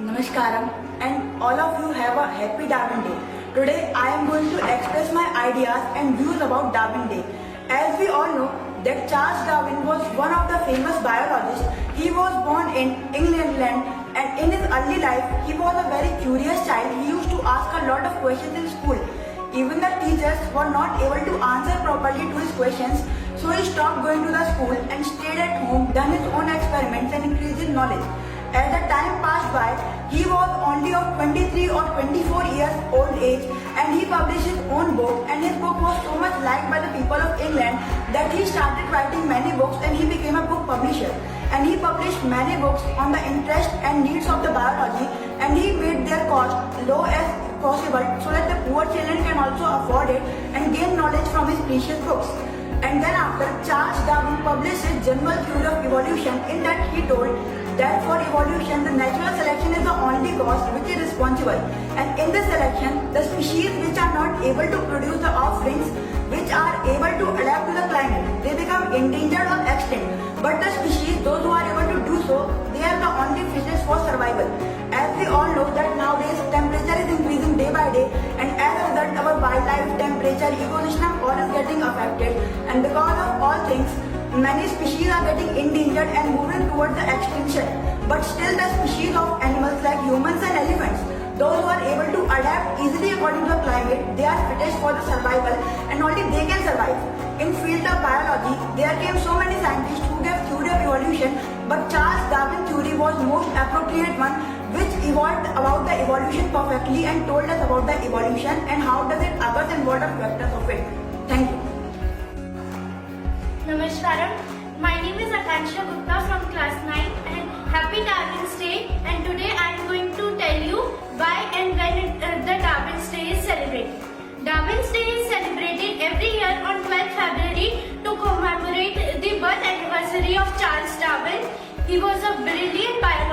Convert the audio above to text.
Namaskaram, and all of you have a happy Darwin Day. Today I am going to express my ideas and views about Darwin Day. As we all know that Charles Darwin was one of the famous biologists. He was born in England and in his early life he was a very curious child. He used to ask a lot of questions in school. Even the teachers were not able to answer properly to his questions, so he stopped going to the school and stayed at home, done his own experiments and increased his knowledge. As the time passed by, he was only of 23 or 24 years old age and he published his own book, and his book was so much liked by the people of England that he started writing many books and he became a book publisher. And he published many books on the interest and needs of the biology, and he made their cost low as possible so that the poor children can also afford it and gain knowledge from his precious books. And then after, Charles Darwin published his General Theory of Evolution. In that he told that for evolution, the natural selection is the only cause which is responsible. And in this selection, the species which are not able to produce the offsprings which are able to adapt to the climate, they become endangered or extinct. But the species, those who are able to do so, they are the only fishes for survival. As we all know that nowadays temperature is increasing day by day, and as a result our wildlife, temperature, ecosystem all is getting affected, and because of all things, many species are getting endangered and moving towards the extinction. But still the species of animals like humans and elephants, those who are able to adapt easily according to the climate, they are fittest for the survival and only they can survive. In field of biology, there came so many scientists who gave theory of evolution, but Charles Darwin theory was most appropriate one, which evolved about the evolution perfectly and told us about the evolution and how does it occurs and what are factors of it. Thank you. Namaskaram. My name is Akansha Gupta from class 9 and happy Darwin's Day, and today I am going to tell you why and when the Darwin's Day is celebrated. Darwin's Day is celebrated every year on 12th February to commemorate the birth anniversary of Charles Darwin. He was a brilliant biologist